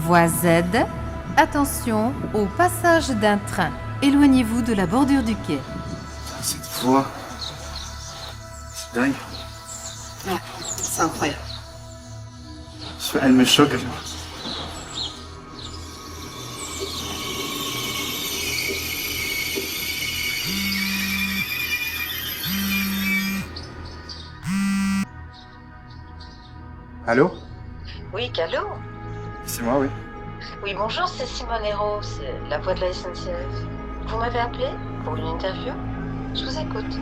Voie Z, attention au passage d'un train. Éloignez-vous de la bordure du quai. Cette voix, c'est dingue. Ouais, c'est incroyable. Elle me choque. Allô? Oui, Calo? C'est moi, oui. Oui, bonjour, c'est Simone Hérault, c'est la voix de la SNCF. Vous m'avez appelé pour une interview? Je vous écoute.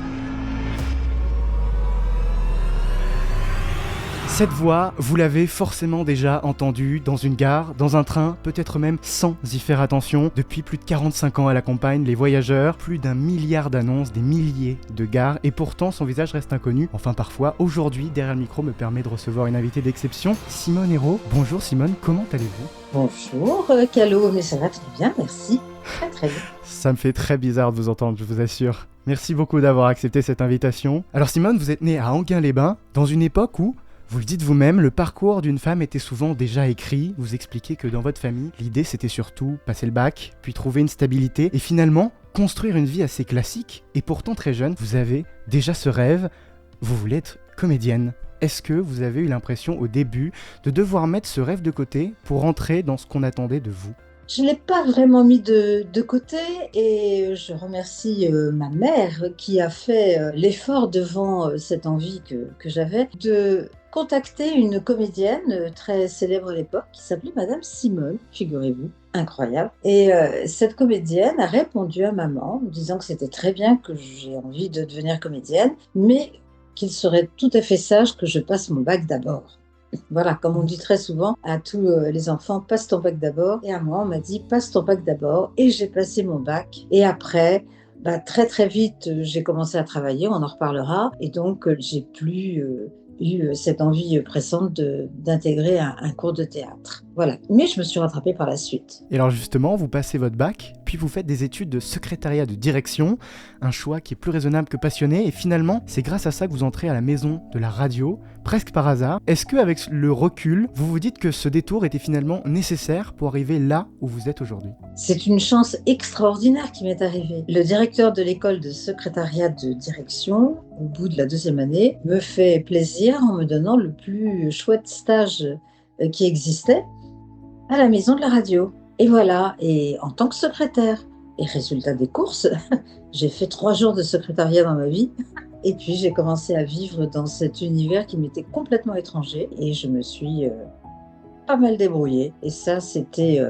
Cette voix, vous l'avez forcément déjà entendue dans une gare, dans un train, peut-être même sans y faire attention. Depuis plus de 45 ans, elle accompagne les voyageurs, plus d'1 milliard d'annonces, des milliers de gares, et pourtant son visage reste inconnu. Enfin parfois, aujourd'hui, derrière le micro me permet de recevoir une invitée d'exception, Simone Hérault. Bonjour Simone, comment allez-vous? Bonjour, Calo, mais ça va très bien, merci. Très très bien. Ça me fait très bizarre de vous entendre, je vous assure. Merci beaucoup d'avoir accepté cette invitation. Alors Simone, vous êtes née à Enghien-les-Bains, dans une époque où, vous le dites vous-même, le parcours d'une femme était souvent déjà écrit. Vous expliquez que dans votre famille, l'idée c'était surtout passer le bac, puis trouver une stabilité, et finalement construire une vie assez classique. Et pourtant très jeune, vous avez déjà ce rêve, vous voulez être comédienne. Est-ce que vous avez eu l'impression au début de devoir mettre ce rêve de côté pour entrer dans ce qu'on attendait de vous ? Je ne l'ai pas vraiment mis de côté et je remercie ma mère qui a fait l'effort devant cette envie que j'avais de contacter une comédienne très célèbre à l'époque qui s'appelait Madame Simone, figurez-vous. Incroyable. Et cette comédienne a répondu à maman en disant que c'était très bien que j'ai envie de devenir comédienne, mais qu'il serait tout à fait sage que je passe mon bac d'abord. Voilà, comme on dit très souvent à tous les enfants, passe ton bac d'abord. Et à moi, on m'a dit, passe ton bac d'abord. Et j'ai passé mon bac. Et après, très très vite, j'ai commencé à travailler, on en reparlera. Et donc, j'ai plus eu cette envie pressante d'intégrer un cours de théâtre. Voilà, mais je me suis rattrapée par la suite. Et alors justement, vous passez votre bac, puis vous faites des études de secrétariat de direction, un choix qui est plus raisonnable que passionné, et finalement, c'est grâce à ça que vous entrez à la maison de la radio, presque par hasard. Est-ce qu'avec le recul, vous vous dites que ce détour était finalement nécessaire pour arriver là où vous êtes aujourd'hui ? C'est une chance extraordinaire qui m'est arrivée. Le directeur de l'école de secrétariat de direction, au bout de la 2e année, me fait plaisir en me donnant le plus chouette stage qui existait à la maison de la radio. Et voilà, et en tant que secrétaire. Et résultat des courses, j'ai fait 3 jours de secrétariat dans ma vie. Et puis j'ai commencé à vivre dans cet univers qui m'était complètement étranger. Et je me suis pas mal débrouillée. Et ça, c'était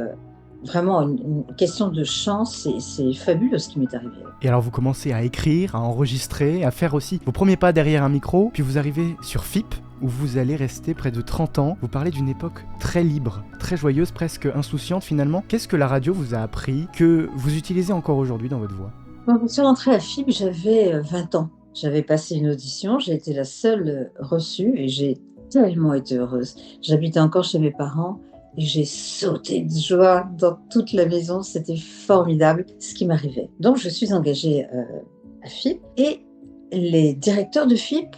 vraiment une question de chance. Et c'est fabuleux ce qui m'est arrivé. Et alors vous commencez à écrire, à enregistrer, à faire aussi vos premiers pas derrière un micro. Puis vous arrivez sur FIP, où vous allez rester près de 30 ans. Vous parlez d'une époque très libre, très joyeuse, presque insouciante finalement. Qu'est-ce que la radio vous a appris, que vous utilisez encore aujourd'hui dans votre voix ? Quand je suis rentrée à FIP, j'avais 20 ans. J'avais passé une audition, j'ai été la seule reçue et j'ai tellement été heureuse. J'habitais encore chez mes parents et j'ai sauté de joie dans toute la maison. C'était formidable ce qui m'arrivait. Donc je suis engagée à FIP et les directeurs de FIP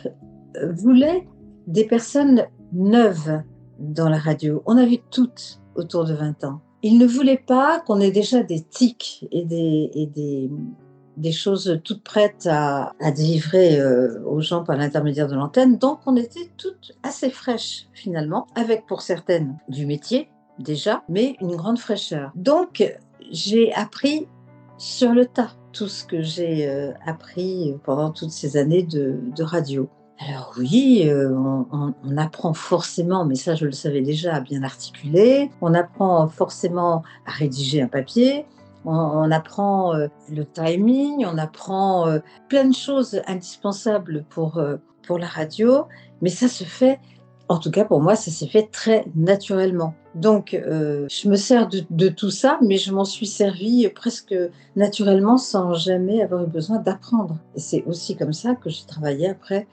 voulaient des personnes neuves dans la radio. On avait toutes autour de 20 ans. Ils ne voulaient pas qu'on ait déjà des tics et des choses toutes prêtes à délivrer aux gens par l'intermédiaire de l'antenne. Donc, on était toutes assez fraîches, finalement, avec pour certaines du métier, déjà, mais une grande fraîcheur. Donc, j'ai appris sur le tas tout ce que j'ai appris pendant toutes ces années de radio. Alors oui, on apprend forcément, mais ça je le savais déjà, à bien articuler. On apprend forcément à rédiger un papier. On apprend le timing, on apprend plein de choses indispensables pour la radio. Mais ça se fait, en tout cas pour moi, ça s'est fait très naturellement. Donc je me sers de tout ça, mais je m'en suis servie presque naturellement sans jamais avoir eu besoin d'apprendre. Et c'est aussi comme ça que j'ai travaillé après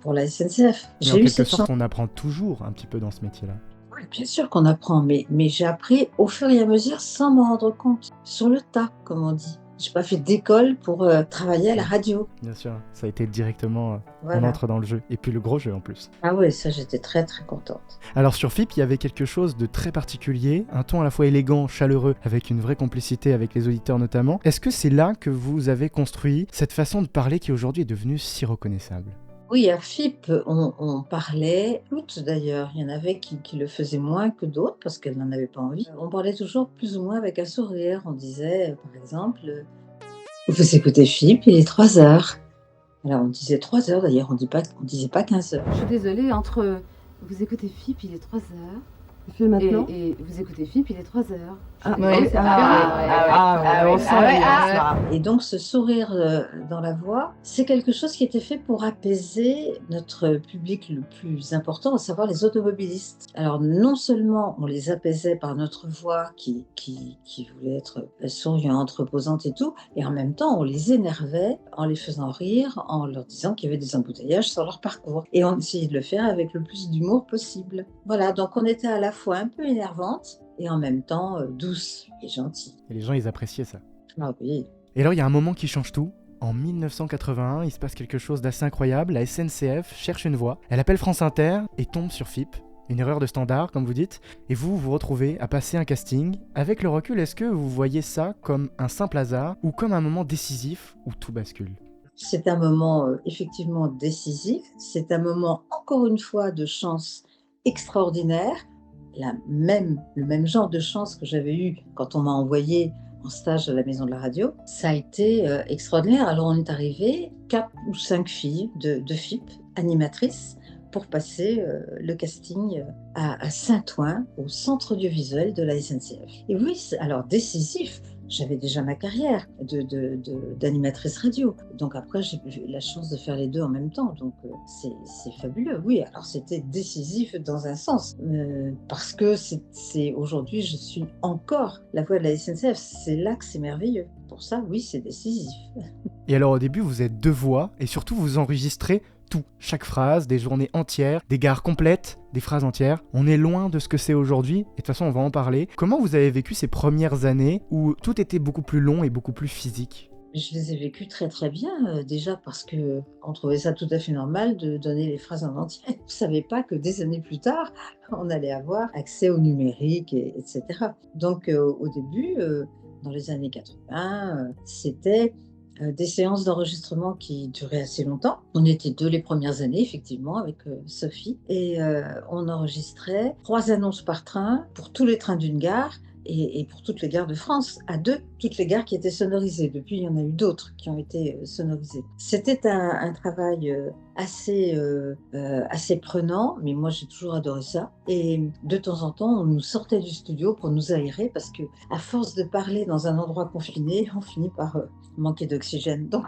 pour la SNCF. Mais en quelque sorte, on apprend toujours un petit peu dans ce métier-là. Oui, bien sûr qu'on apprend, mais j'ai appris au fur et à mesure sans m'en rendre compte, sur le tas, comme on dit. J'ai pas fait d'école pour travailler à la radio. Bien sûr, ça a été directement, on Voilà. entre dans le jeu. Et puis le gros jeu en plus. Ah ouais, ça j'étais très très contente. Alors sur FIP, il y avait quelque chose de très particulier, un ton à la fois élégant, chaleureux, avec une vraie complicité avec les auditeurs notamment. Est-ce que c'est là que vous avez construit cette façon de parler qui aujourd'hui est devenue si reconnaissable? Oui, à FIP, on parlait, toutes d'ailleurs, il y en avait qui le faisaient moins que d'autres parce qu'elles n'en avaient pas envie. On parlait toujours plus ou moins avec un sourire. On disait, par exemple, vous écoutez FIP, il est 3 heures. Alors on disait 3 heures d'ailleurs, on disait pas 15 heures. Je suis désolée, entre vous écoutez FIP, il est 3 heures. Fais maintenant. Et vous écoutez FIP, il est 3 heures. Ah, Je suis ouais. désolée, On sent le lien, ça. Et donc ce sourire dans la voix, c'est quelque chose qui était fait pour apaiser notre public le plus important, à savoir les automobilistes. Alors non seulement on les apaisait par notre voix qui voulait être souriante, reposante et tout, et en même temps on les énervait en les faisant rire, en leur disant qu'il y avait des embouteillages sur leur parcours. Et on essayait de le faire avec le plus d'humour possible. Voilà, donc on était à la fois un peu énervante et en même temps douce et gentille. Et les gens, ils appréciaient ça. Ah oui. Et alors, il y a un moment qui change tout. En 1981, il se passe quelque chose d'assez incroyable. La SNCF cherche une voix. Elle appelle France Inter et tombe sur FIP. Une erreur de standard, comme vous dites. Et vous vous retrouvez à passer un casting. Avec le recul, est-ce que vous voyez ça comme un simple hasard ou comme un moment décisif où tout bascule? C'est un moment effectivement décisif. C'est un moment, encore une fois, de chance extraordinaire. Le même genre de chance que j'avais eu quand on m'a envoyé en stage à la Maison de la Radio. Ça a été extraordinaire. Alors on est arrivé 4 ou 5 filles de FIP, animatrices, pour passer le casting à Saint-Ouen, au centre audiovisuel de la SNCF. Et oui, alors décisif. J'avais déjà ma carrière d'animatrice radio. Donc après, j'ai eu la chance de faire les deux en même temps. Donc c'est fabuleux. Oui, alors c'était décisif dans un sens. Parce que aujourd'hui, je suis encore la voix de la SNCF. C'est là que c'est merveilleux. Pour ça, oui, c'est décisif. Et alors au début, vous êtes 2 voix et surtout vous enregistrez tout, chaque phrase, des journées entières, des gares complètes, des phrases entières. On est loin de ce que c'est aujourd'hui, et de toute façon on va en parler. Comment vous avez vécu ces premières années où tout était beaucoup plus long et beaucoup plus physique? Je les ai vécues très très bien, déjà parce qu'on trouvait ça tout à fait normal de donner les phrases en entier. On ne savait pas que des années plus tard, on allait avoir accès au numérique, etc. Donc au début, dans les années 80, c'était des séances d'enregistrement qui duraient assez longtemps. On était 2 les premières années, effectivement, avec Sophie. Et on enregistrait 3 annonces par train pour tous les trains d'une gare et pour toutes les gares de France, à 2, toutes les gares qui étaient sonorisées. Depuis, il y en a eu d'autres qui ont été sonorisées. C'était un travail assez prenant, mais moi j'ai toujours adoré ça. Et de temps en temps, on nous sortait du studio pour nous aérer parce que, à force de parler dans un endroit confiné, on finit par manquer d'oxygène. Donc,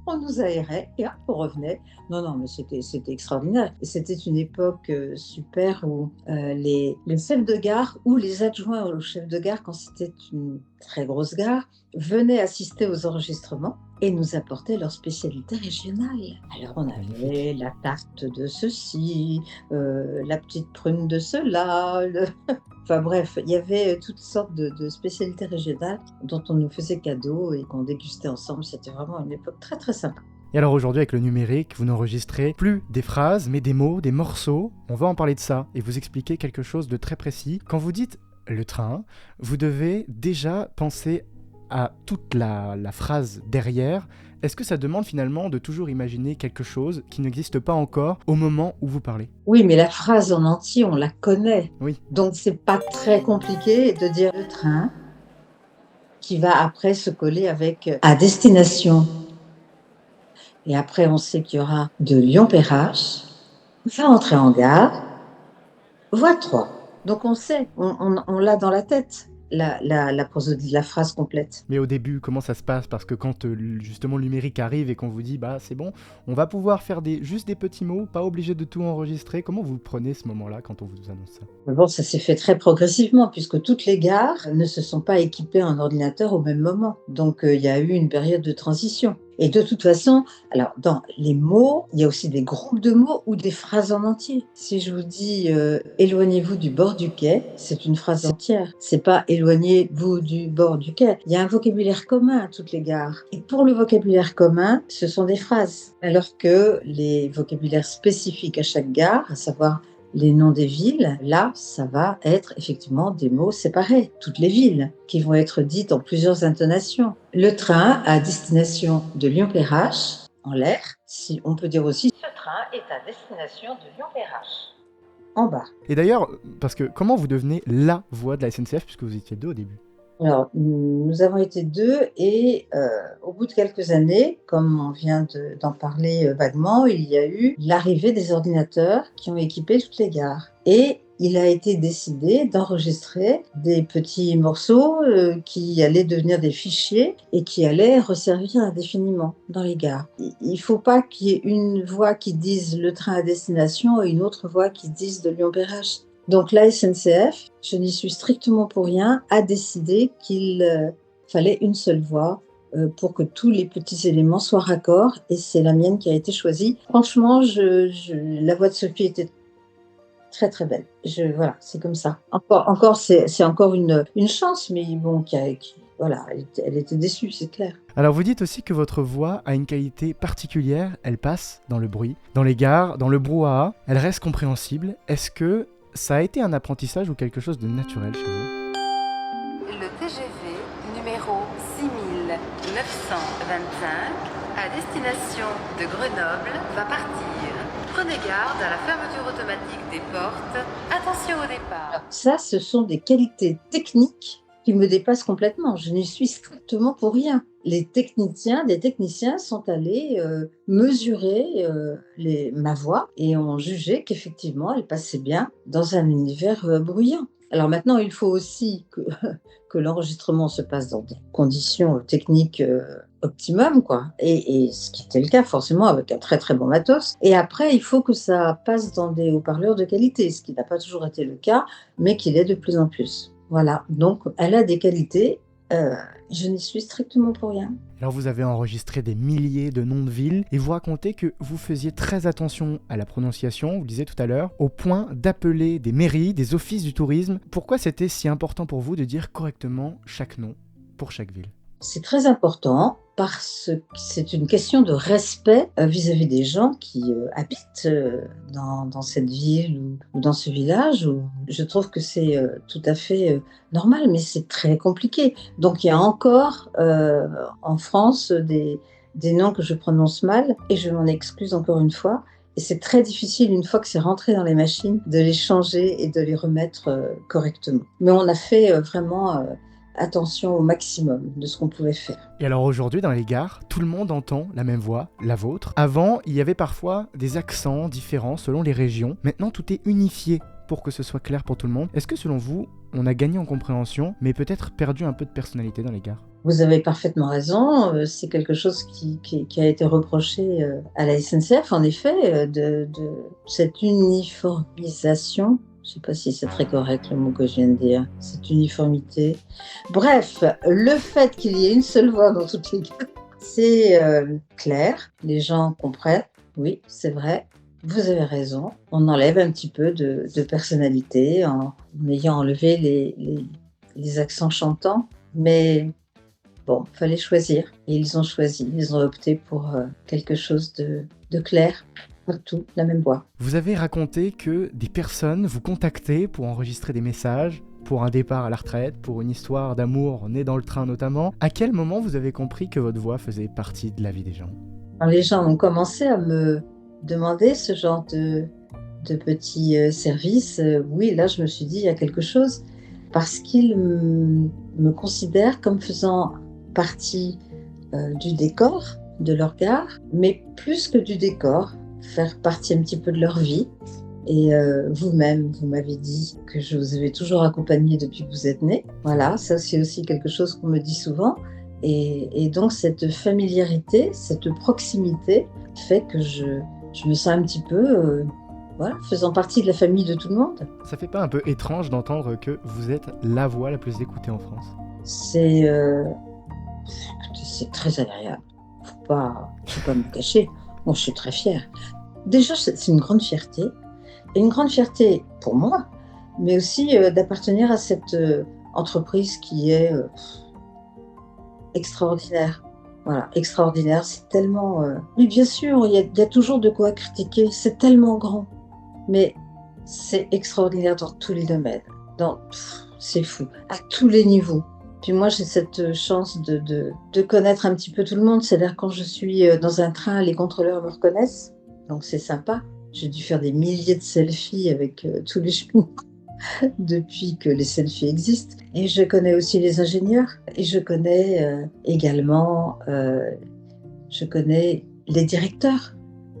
on nous aérait et hop, on revenait. Non, mais c'était extraordinaire. Et c'était une époque super où les chefs de gare ou les adjoints aux chefs de gare, quand c'était une très grosse gare, venaient assister aux enregistrements et nous apportaient leur spécialité régionale. Alors on avait la tarte de ceci, la petite prune de cela, Enfin bref, il y avait toutes sortes de spécialités régionales dont on nous faisait cadeau et qu'on dégustait ensemble. C'était vraiment une époque très très sympa. Et alors aujourd'hui avec le numérique, vous n'enregistrez plus des phrases, mais des mots, des morceaux. On va en parler de ça et vous expliquer quelque chose de très précis. Quand vous dites le train, vous devez déjà penser à toute la phrase derrière. Est-ce que ça demande finalement de toujours imaginer quelque chose qui n'existe pas encore au moment où vous parlez? Oui, mais la phrase en entier, on la connaît. Oui. Donc c'est pas très compliqué de dire le train qui va après se coller avec à destination. Et après, on sait qu'il y aura de Lyon-Perrache, va entrer en gare, voie 3. Donc on sait, on l'a dans la tête. La phrase complète. Mais au début, comment ça se passe? Parce que quand justement le numérique arrive et qu'on vous dit bah c'est bon, on va pouvoir faire juste des petits mots, pas obligé de tout enregistrer. Comment vous prenez ce moment-là quand on vous annonce ça? Mais bon, ça s'est fait très progressivement puisque toutes les gares ne se sont pas équipées en ordinateur au même moment. Donc il y a eu une période de transition. Et de toute façon, alors dans les mots, il y a aussi des groupes de mots ou des phrases en entier. Si je vous dis éloignez-vous du bord du quai, c'est une phrase entière. C'est pas éloignez-vous du bord du quai. Il y a un vocabulaire commun à toutes les gares. Et pour le vocabulaire commun, ce sont des phrases. Alors que les vocabulaires spécifiques à chaque gare, à savoir les noms des villes, là, ça va être effectivement des mots séparés. Toutes les villes qui vont être dites en plusieurs intonations. Le train à destination de Lyon-Perrache, en l'air, si on peut dire aussi « Ce train est à destination de Lyon-Perrache », en bas. Et d'ailleurs, parce que comment vous devenez la voix de la SNCF puisque vous étiez deux au début? Alors, nous avons été deux et au bout de quelques années, comme on vient d'en parler vaguement, il y a eu l'arrivée des ordinateurs qui ont équipé toutes les gares. Et il a été décidé d'enregistrer des petits morceaux qui allaient devenir des fichiers et qui allaient resservir indéfiniment dans les gares. Il ne faut pas qu'il y ait une voix qui dise le train à destination et une autre voix qui dise de Lyon-Perrache. Donc la SNCF, je n'y suis strictement pour rien, a décidé qu'il fallait une seule voix pour que tous les petits éléments soient raccords et c'est la mienne qui a été choisie. Franchement, la voix de Sophie était très très belle. Voilà, c'est comme ça. Encore c'est encore une chance, mais bon, voilà, elle était déçue, c'est clair. Alors vous dites aussi que votre voix a une qualité particulière, elle passe dans le bruit, dans les gares, dans le brouhaha, elle reste compréhensible. Est-ce que ça a été un apprentissage ou quelque chose de naturel chez vous? Le TGV numéro 6925 à destination de Grenoble va partir. Prenez garde à la fermeture automatique des portes. Attention au départ. Alors ça, ce sont des qualités techniques qui me dépassent complètement. Je n'y suis strictement pour rien. Des techniciens sont allés mesurer ma voix et ont jugé qu'effectivement, elle passait bien dans un univers bruyant. Alors maintenant, il faut aussi que l'enregistrement se passe dans des conditions techniques optimum, quoi. Et ce qui était le cas, forcément, avec un très très bon matos. Et après, il faut que ça passe dans des haut-parleurs de qualité, ce qui n'a pas toujours été le cas, mais qui l'est de plus en plus. Voilà, donc elle a des qualités, je n'y suis strictement pour rien. Alors vous avez enregistré des milliers de noms de villes et vous racontez que vous faisiez très attention à la prononciation, vous le disiez tout à l'heure, au point d'appeler des mairies, des offices du tourisme. Pourquoi c'était si important pour vous de dire correctement chaque nom pour chaque ville? C'est très important parce que c'est une question de respect vis-à-vis des gens qui habitent dans cette ville ou dans ce village. Je trouve que c'est tout à fait normal, mais c'est très compliqué. Donc il y a encore en France des noms que je prononce mal et je m'en excuse encore une fois. Et c'est très difficile, une fois que c'est rentré dans les machines, de les changer et de les remettre correctement. Mais on a fait vraiment attention au maximum de ce qu'on pouvait faire. Et alors aujourd'hui, dans les gares, tout le monde entend la même voix, la vôtre. Avant, il y avait parfois des accents différents selon les régions. Maintenant, tout est unifié pour que ce soit clair pour tout le monde. Est-ce que selon vous, on a gagné en compréhension, mais peut-être perdu un peu de personnalité dans les gares? Vous avez parfaitement raison, c'est quelque chose qui a été reproché à la SNCF, en effet, de cette uniformisation. Je ne sais pas si c'est très correct le mot que je viens de dire, cette uniformité. Bref, le fait qu'il y ait une seule voix dans toutes les gares, c'est clair, les gens comprennent, oui, c'est vrai, vous avez raison. On enlève un petit peu de personnalité en ayant enlevé les accents chantants, mais bon, il fallait choisir. Et ils ont choisi, ils ont opté pour quelque chose de clair. Partout, la même voix. Vous avez raconté que des personnes vous contactaient pour enregistrer des messages, pour un départ à la retraite, pour une histoire d'amour née dans le train notamment. À quel moment vous avez compris que votre voix faisait partie de la vie des gens? Alors, les gens ont commencé à me demander ce genre de petits services. Oui, là, je me suis dit, il y a quelque chose, parce qu'ils me considèrent comme faisant partie du décor de leur gare, mais plus que du décor, faire partie un petit peu de leur vie. Et vous-même, vous m'avez dit que je vous avais toujours accompagné depuis que vous êtes né. Voilà, ça c'est aussi quelque chose qu'on me dit souvent. Et donc cette familiarité, cette proximité fait que je me sens un petit peu faisant partie de la famille de tout le monde. Ça fait pas un peu étrange d'entendre que vous êtes la voix la plus écoutée en France? C'est très agréable. Faut pas me cacher. Moi, je suis très fière. Déjà, c'est une grande fierté. Et une grande fierté pour moi, mais aussi d'appartenir à cette entreprise qui est extraordinaire. Voilà, extraordinaire. C'est tellement... Mais bien sûr, il y a toujours de quoi critiquer. C'est tellement grand. Mais c'est extraordinaire dans tous les domaines. C'est fou. À tous les niveaux. Puis moi, j'ai cette chance de connaître un petit peu tout le monde. C'est-à-dire quand je suis dans un train, les contrôleurs me reconnaissent. Donc c'est sympa. J'ai dû faire des milliers de selfies avec tous les chemins depuis que les selfies existent. Et je connais aussi les ingénieurs. Et je connais également je connais les directeurs.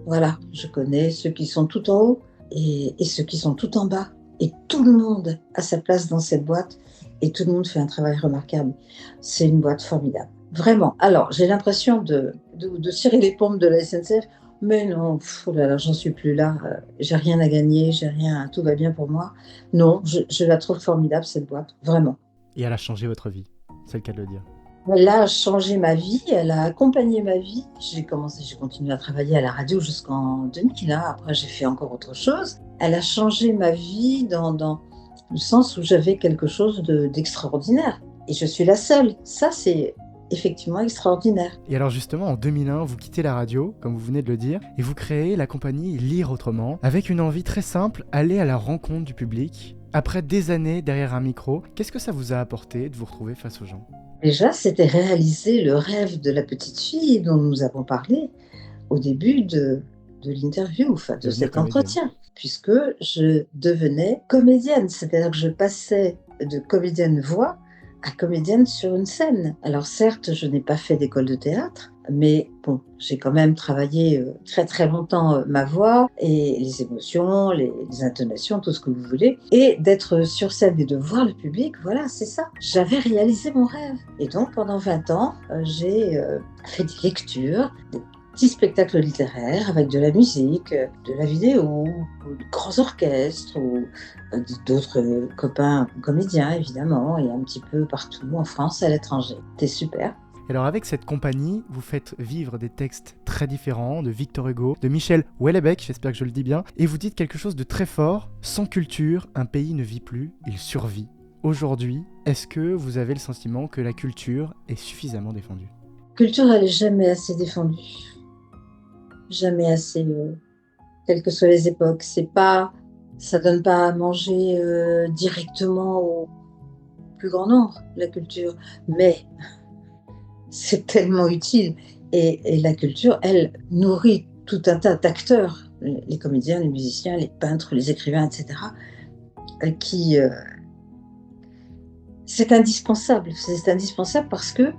Voilà, je connais ceux qui sont tout en haut et ceux qui sont tout en bas. Et tout le monde a sa place dans cette boîte. Et tout le monde fait un travail remarquable. C'est une boîte formidable. Vraiment. Alors, j'ai l'impression de cirer les pompes de la SNCF. Mais non, oh là là, j'en suis plus là. J'ai rien à gagner, j'ai rien, tout va bien pour moi. Non, je la trouve formidable, cette boîte. Vraiment. Et elle a changé votre vie, c'est le cas de le dire. Elle a changé ma vie, elle a accompagné ma vie. J'ai continué à travailler à la radio jusqu'en 2000. Après, j'ai fait encore autre chose. Elle a changé ma vie dans le sens où j'avais quelque chose d'extraordinaire. Et je suis la seule. Ça, c'est effectivement extraordinaire. Et alors justement, en 2001, vous quittez la radio, comme vous venez de le dire, et vous créez la compagnie Lire Autrement, avec une envie très simple, aller à la rencontre du public. Après des années derrière un micro, qu'est-ce que ça vous a apporté de vous retrouver face aux gens ? Déjà, c'était réaliser le rêve de la petite fille dont nous avons parlé au début de l'interview, enfin de cet entretien, puisque je devenais comédienne, c'est-à-dire que je passais de comédienne voix à comédienne sur une scène. Alors certes, je n'ai pas fait d'école de théâtre, mais bon, j'ai quand même travaillé très très longtemps ma voix et les émotions, les intonations, tout ce que vous voulez. Et d'être sur scène et de voir le public, voilà, c'est ça. J'avais réalisé mon rêve. Et donc pendant 20 ans, j'ai fait des lectures, des petits spectacles littéraires avec de la musique, de la vidéo, de grands orchestres, ou d'autres copains comédiens évidemment, et un petit peu partout en France et à l'étranger. C'était super. Alors avec cette compagnie, vous faites vivre des textes très différents de Victor Hugo, de Michel Houellebecq, j'espère que je le dis bien, et vous dites quelque chose de très fort, sans culture, un pays ne vit plus, il survit. Aujourd'hui, est-ce que vous avez le sentiment que la culture est suffisamment défendue ? Culture, elle n'est jamais assez défendue. Jamais assez, quelles que soient les époques. Ça donne pas à manger directement au plus grand nombre, la culture. Mais c'est tellement utile. Et la culture, elle nourrit tout un tas d'acteurs, les comédiens, les musiciens, les peintres, les écrivains, etc. C'est indispensable. C'est indispensable parce que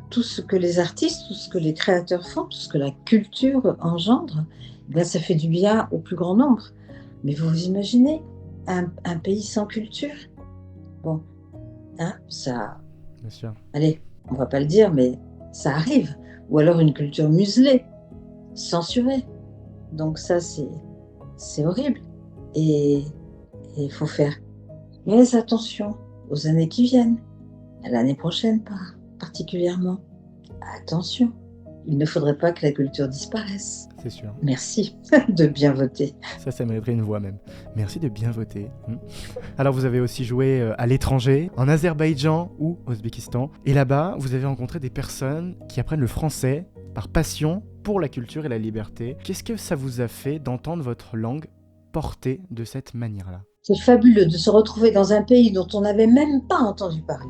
tout ce que les artistes, tout ce que les créateurs font, tout ce que la culture engendre, ben ça fait du bien au plus grand nombre. Mais vous vous imaginez un pays sans culture ? Bon, ça... Bien sûr. Allez, on va pas le dire, mais ça arrive. Ou alors une culture muselée, censurée. Donc ça, c'est horrible. Et il faut faire très attention aux années qui viennent, à l'année prochaine particulièrement. Attention, il ne faudrait pas que la culture disparaisse. C'est sûr. Merci de bien voter. Ça mériterait une voix même. Merci de bien voter. Alors vous avez aussi joué à l'étranger, en Azerbaïdjan ou au Ouzbékistan. Et là-bas, vous avez rencontré des personnes qui apprennent le français par passion pour la culture et la liberté. Qu'est-ce que ça vous a fait d'entendre votre langue portée de cette manière-là ? C'est fabuleux de se retrouver dans un pays dont on n'avait même pas entendu parler.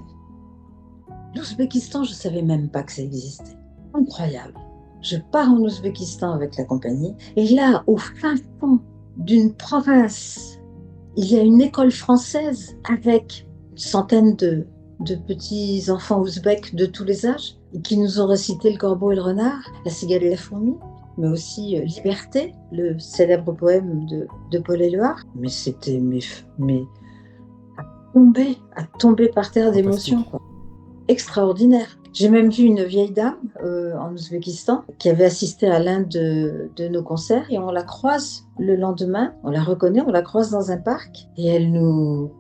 L'Ouzbékistan, je ne savais même pas que ça existait. Incroyable. Je pars en Ouzbékistan avec la compagnie et là, au fin fond d'une province, il y a une école française avec une centaine de petits enfants ouzbeks de tous les âges qui nous ont récité Le Corbeau et le Renard, La Cigale et la Fourmi, mais aussi Liberté, le célèbre poème de Paul Éluard. Mais c'était à tomber par terre d'émotion, quoi. Extraordinaire. J'ai même vu une vieille dame en Ouzbékistan qui avait assisté à l'un de nos concerts et on la croise le lendemain, on la reconnaît, on la croise dans un parc et elle nous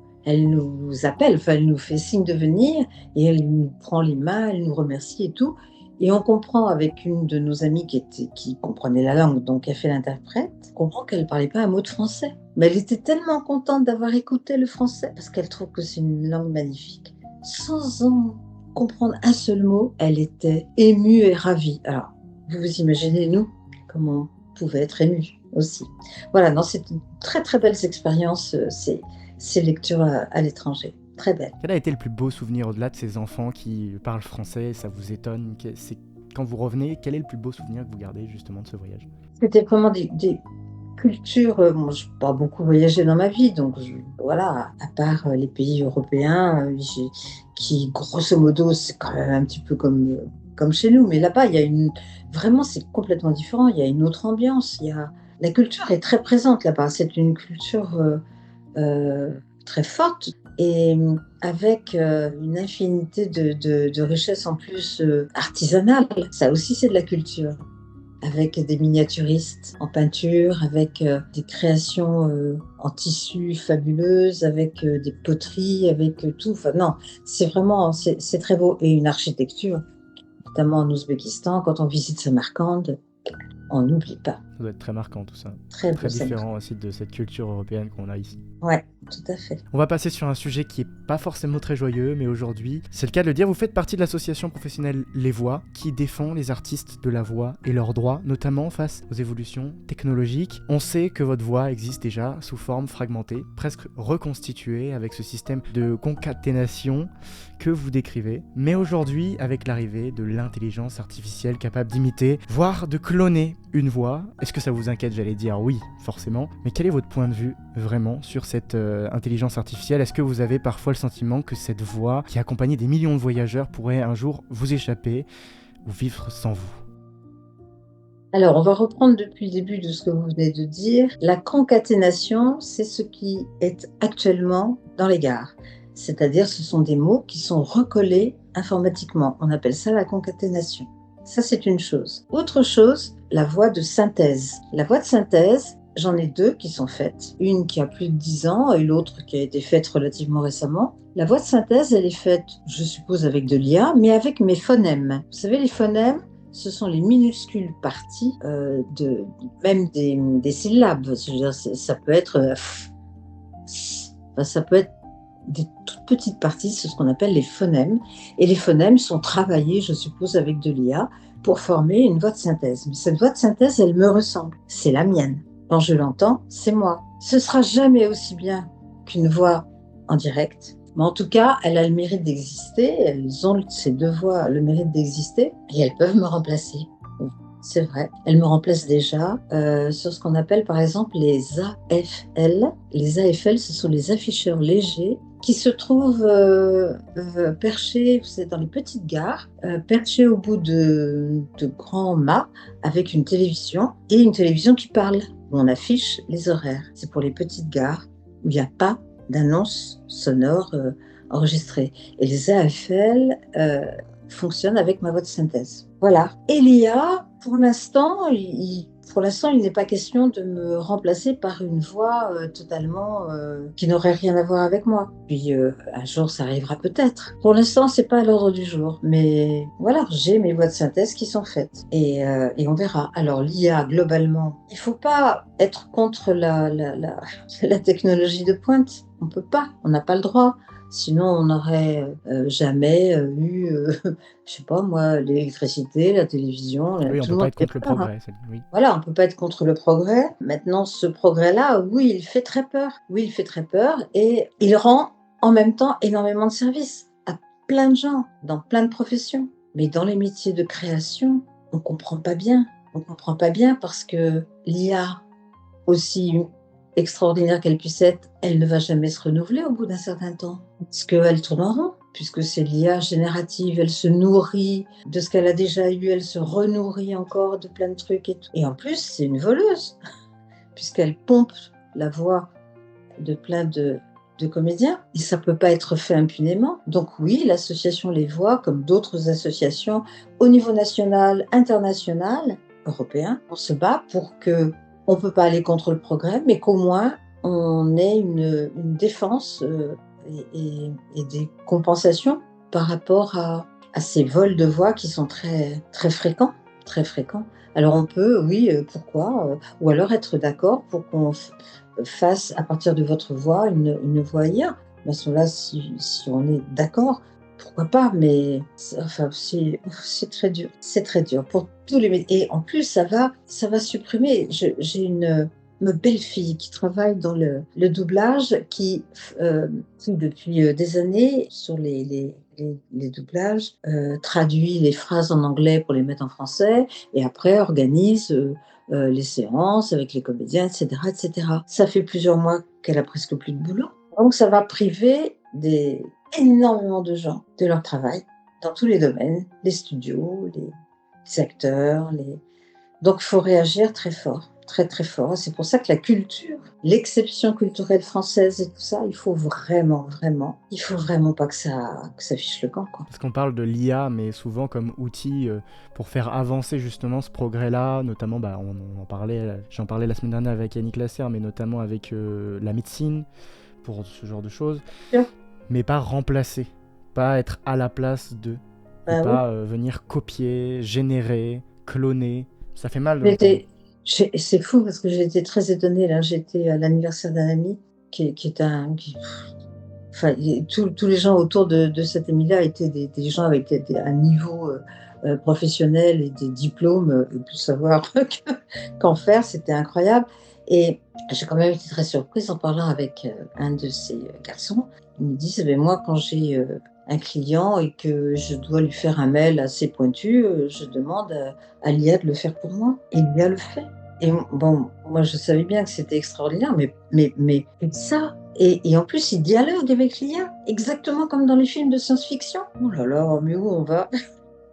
appelle, enfin elle nous fait signe de venir et elle nous prend les mains, elle nous remercie et tout. Et on comprend avec une de nos amies qui comprenait la langue, donc elle fait l'interprète, on comprend qu'elle ne parlait pas un mot de français. Mais elle était tellement contente d'avoir écouté le français, parce qu'elle trouve que c'est une langue magnifique. Sans en comprendre un seul mot, elle était émue et ravie. Alors, vous vous imaginez, nous, comment on pouvait être émus aussi. Voilà, non, c'est une très très belle expérience, ces lectures à l'étranger. Très belle. Quel a été le plus beau souvenir au-delà de ces enfants qui parlent français, ça vous étonne? Quand vous revenez, quel est le plus beau souvenir que vous gardez justement de ce voyage? C'était vraiment des cultures. Moi, je n'ai pas beaucoup voyagé dans ma vie, donc voilà, à part les pays européens, qui grosso modo, c'est quand même un petit peu comme chez nous, mais là-bas, vraiment, c'est complètement différent. Il y a une autre ambiance. La culture est très présente là-bas. C'est une culture très forte. Et avec une infinité de richesses en plus artisanales. Ça aussi, c'est de la culture. Avec des miniaturistes en peinture, avec des créations en tissu fabuleuses, avec des poteries, avec tout. Enfin, non, c'est très beau. Et une architecture, notamment en Ouzbékistan, quand on visite Samarcande, on n'oublie pas. Ça doit être très marquant tout ça. Très beau, différent aussi de cette culture européenne qu'on a ici. Ouais, tout à fait. On va passer sur un sujet qui est pas forcément très joyeux, mais aujourd'hui, c'est le cas de le dire, vous faites partie de l'association professionnelle Les Voix, qui défend les artistes de la voix et leurs droits, notamment face aux évolutions technologiques. On sait que votre voix existe déjà sous forme fragmentée, presque reconstituée avec ce système de concaténation que vous décrivez. Mais aujourd'hui, avec l'arrivée de l'intelligence artificielle capable d'imiter, voire de cloner une voix, est-ce que ça vous inquiète? J'allais dire oui, forcément. Mais quel est votre point de vue vraiment sur cette intelligence artificielle? Est-ce que vous avez parfois le sentiment que cette voix qui accompagne des millions de voyageurs pourrait un jour vous échapper ou vivre sans vous? Alors, on va reprendre depuis le début de ce que vous venez de dire. La concaténation, c'est ce qui est actuellement dans les gares. C'est-à-dire, ce sont des mots qui sont recollés informatiquement. On appelle ça la concaténation. Ça, c'est une chose. Autre chose, la voix de synthèse. La voix de synthèse, j'en ai deux qui sont faites. Une qui a plus de 10 ans et l'autre qui a été faite relativement récemment. La voix de synthèse, elle est faite, je suppose, avec de l'IA, mais avec mes phonèmes. Vous savez, les phonèmes, ce sont les minuscules parties même des syllabes. C'est-à-dire, ça peut être ça peut être des toutes petites parties, c'est ce qu'on appelle les phonèmes. Et les phonèmes sont travaillés, je suppose, avec de l'IA pour former une voix de synthèse. Mais cette voix de synthèse, elle me ressemble. C'est la mienne. Quand je l'entends, c'est moi. Ce sera jamais aussi bien qu'une voix en direct. Mais en tout cas, elle a le mérite d'exister. Elles ont, ces deux voix, le mérite d'exister et elles peuvent me remplacer. C'est vrai. Elles me remplacent déjà sur ce qu'on appelle par exemple les AFL. Les AFL, ce sont les afficheurs légers qui se trouvent perchés, vous savez, dans les petites gares, perchés au bout de grands mâts avec une télévision et une télévision qui parle, où on affiche les horaires. C'est pour les petites gares où il n'y a pas d'annonce sonore enregistrée. Et les AFL fonctionnent avec ma voix de synthèse. Voilà. Et l'IA, pour l'instant, il n'est pas question de me remplacer par une voix totalement qui n'aurait rien à voir avec moi. Puis un jour, ça arrivera peut-être. Pour l'instant, c'est pas à l'ordre du jour. Mais voilà, j'ai mes voix de synthèse qui sont faites. Et on verra. Alors l'IA, globalement, il faut pas être contre la technologie de pointe. On peut pas. On n'a pas le droit. Sinon, on n'aurait jamais eu, je sais pas moi, l'électricité, la télévision. Oui, on ne peut pas être contre le progrès. Oui. Voilà, on ne peut pas être contre le progrès. Maintenant, ce progrès-là, oui, il fait très peur. Oui, il fait très peur et il rend en même temps énormément de services à plein de gens, dans plein de professions. Mais dans les métiers de création, on ne comprend pas bien. On ne comprend pas bien parce que l'IA, aussi extraordinaire qu'elle puisse être, elle ne va jamais se renouveler au bout d'un certain temps. Parce qu'elle tourne en rond, puisque c'est l'IA générative, elle se nourrit de ce qu'elle a déjà eu, elle se renourrit encore de plein de trucs et tout. Et en plus, c'est une voleuse, puisqu'elle pompe la voix de plein de comédiens, et ça ne peut pas être fait impunément. Donc oui, l'association Les Voix, comme d'autres associations, au niveau national, international, européen, on se bat pour que on ne peut pas aller contre le progrès, mais qu'au moins on ait une défense et des compensations par rapport à ces vols de voix qui sont très, très fréquents, très fréquents. Alors on peut, oui, pourquoi ou alors être d'accord pour qu'on fasse à partir de votre voix une voix IA. À ce moment-là, si on est d'accord, pourquoi pas, mais c'est très dur. C'est très dur pour tous les métiers. Et en plus, ça va supprimer. J'ai une belle-fille qui travaille dans le doublage, qui depuis des années sur les doublages, traduit les phrases en anglais pour les mettre en français et après organise les séances avec les comédiens, etc., etc. Ça fait plusieurs mois qu'elle a presque plus de boulot. Donc ça va priver énormément de gens de leur travail dans tous les domaines, les studios, les acteurs. Donc il faut réagir très fort, très très fort. C'est pour ça que la culture, l'exception culturelle française et tout ça, il faut vraiment pas que ça fiche le camp, quoi. Parce qu'on parle de l'IA, mais souvent comme outil pour faire avancer justement ce progrès-là, notamment, j'en parlais la semaine dernière avec Yannick Lasserre, mais notamment avec la médecine, pour ce genre de choses, Bien. Mais pas remplacer, pas être à la place d'eux, et pas venir copier, générer, cloner. Ça fait mal de l'entendre. C'est fou parce que j'ai été très étonnée. Là, j'étais à l'anniversaire d'un ami tous les gens autour de cet ami-là étaient des gens avec un niveau professionnel et des diplômes, pour savoir qu'en faire, c'était incroyable. Et j'ai quand même été très surprise en parlant avec un de ces garçons. Ils me disent, moi, quand j'ai un client et que je dois lui faire un mail assez pointu, je demande à l'IA de le faire pour moi. Et l'IA le fait. Et bon, moi, je savais bien que c'était extraordinaire, mais ça. Et en plus, il dialogue avec l'IA, exactement comme dans les films de science-fiction. Oh là là, mais où on va?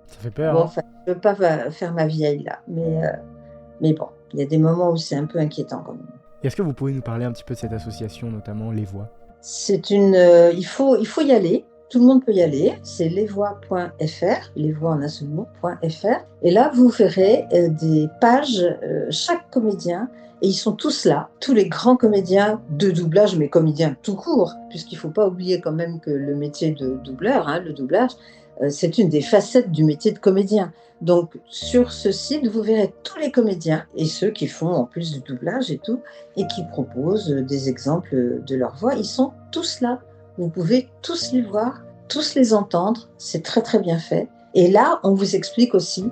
Ça fait peur. Bon, Hein. enfin, je ne veux pas faire ma vieille là, mais bon, il y a des moments où c'est un peu inquiétant quand même. Est-ce que vous pouvez nous parler un petit peu de cette association, notamment Les Voix ? Il faut y aller. Tout le monde peut y aller. C'est lesvoix.fr, lesvoix en un seul mot.fr. Et là, vous verrez des pages, chaque comédien, et ils sont tous là, tous les grands comédiens de doublage, mais comédiens tout court, puisqu'il ne faut pas oublier quand même que le métier de doubleur, le doublage, c'est une des facettes du métier de comédien. Donc, sur ce site, vous verrez tous les comédiens et ceux qui font en plus du doublage et tout, et qui proposent des exemples de leur voix. Ils sont tous là. Vous pouvez tous les voir, tous les entendre. C'est très, très bien fait. Et là, on vous explique aussi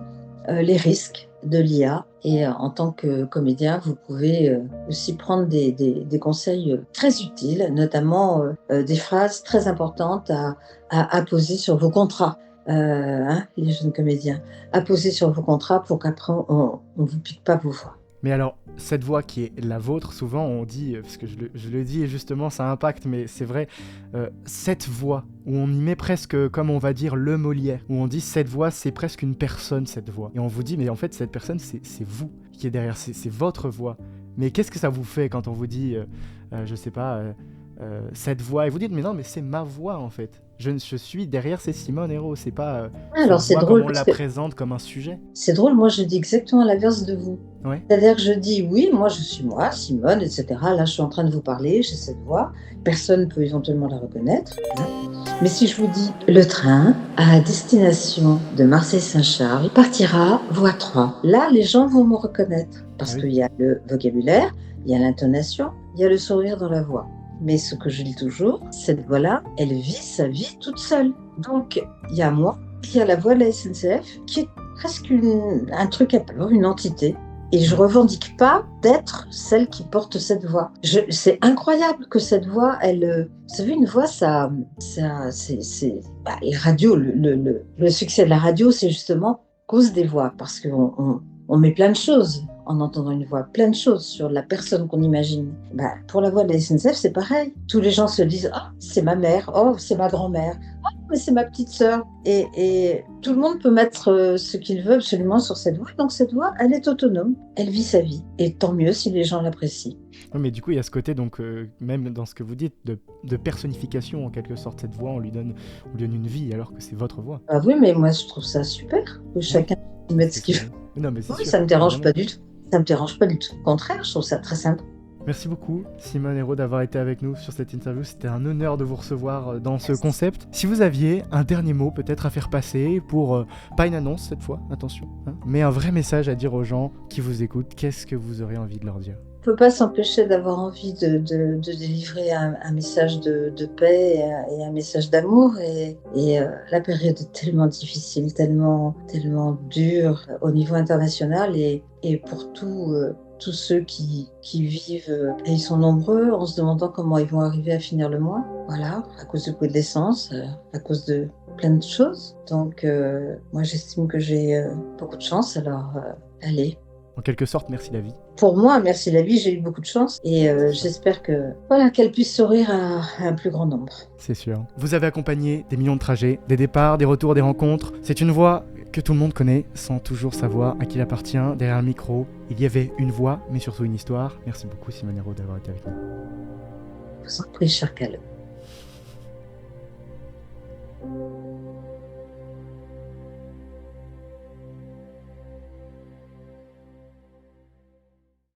les risques de l'IA. Et en tant que comédien, vous pouvez aussi prendre des conseils très utiles, notamment des phrases très importantes à poser sur vos contrats. Les jeunes comédiens, à poser sur vos contrats pour qu'après on ne vous pique pas vos voix. Mais alors, cette voix qui est la vôtre, souvent on dit, parce que je le dis et justement ça impacte, mais c'est vrai, cette voix, où on y met presque, comme on va dire, le Molière, où on dit cette voix c'est presque une personne, cette voix. Et on vous dit, mais en fait cette personne c'est vous qui est derrière, c'est votre voix. Mais qu'est-ce que ça vous fait quand on vous dit, je sais pas, cette voix, et vous dites, mais non, mais c'est ma voix en fait. Je suis derrière, c'est Simone Hérault, c'est pas alors c'est drôle comme on la présente comme un sujet. C'est drôle, moi je dis exactement l'inverse de vous. Ouais. C'est-à-dire que je dis oui, moi je suis moi, Simone, etc. Là je suis en train de vous parler, j'ai cette voix, personne peut éventuellement la reconnaître. Mais si je vous dis le train à destination de Marseille-Saint-Charles partira voie 3, là les gens vont me reconnaître parce qu'il y a le vocabulaire, il y a l'intonation, il y a le sourire dans la voix. Mais ce que je dis toujours, cette voix-là, elle vit sa vie toute seule. Donc, il y a moi, il y a la voix de la SNCF, qui est presque un truc à part, une entité. Et je revendique pas d'être celle qui porte cette voix. C'est incroyable que cette voix, vous savez, une voix, les radios, le succès de la radio, c'est justement cause des voix, parce qu'on met plein de choses en entendant une voix, plein de choses sur la personne qu'on imagine. Pour la voix de la SNCF, c'est pareil. Tous les gens se disent « Ah, c'est ma mère, oh, c'est ma grand-mère, oh, mais c'est ma petite sœur ». Et tout le monde peut mettre ce qu'il veut absolument sur cette voix. Donc cette voix, elle est autonome, elle vit sa vie. Et tant mieux si les gens l'apprécient. Oui, mais du coup, il y a ce côté, donc, même dans ce que vous dites, de personnification en quelque sorte. Cette voix, on lui donne une vie alors que c'est votre voix. Ah oui, mais moi je trouve ça super que chacun mette ce qu'il veut. Non, mais c'est Oui, sûr, ça me dérange évidemment. pas du tout. Ça me dérange pas du tout. Au contraire, je trouve ça très sympa. Merci beaucoup, Simone Hérault, d'avoir été avec nous sur cette interview. C'était un honneur de vous recevoir dans ce concept. Si vous aviez un dernier mot peut-être à faire passer pour, pas une annonce cette fois, attention, mais un vrai message à dire aux gens qui vous écoutent, qu'est-ce que vous aurez envie de leur dire ? On ne peut pas s'empêcher d'avoir envie de délivrer un message de paix et un message d'amour. Et la période est tellement difficile, tellement dure au niveau international et pour tous ceux qui vivent, et ils sont nombreux, en se demandant comment ils vont arriver à finir le mois. Voilà, à cause du coût de l'essence, à cause de plein de choses. Donc, moi, j'estime que j'ai beaucoup de chance. Alors, allez. En quelque sorte, merci la vie. Pour moi, merci la vie, j'ai eu beaucoup de chance et j'espère qu'elle puisse sourire à un plus grand nombre. C'est sûr. Vous avez accompagné des millions de trajets, des départs, des retours, des rencontres. C'est une voix que tout le monde connaît sans toujours savoir à qui elle appartient. Derrière le micro, il y avait une voix, mais surtout une histoire. Merci beaucoup Simone Hérault d'avoir été avec nous. Je vous en prie, cher Caleb.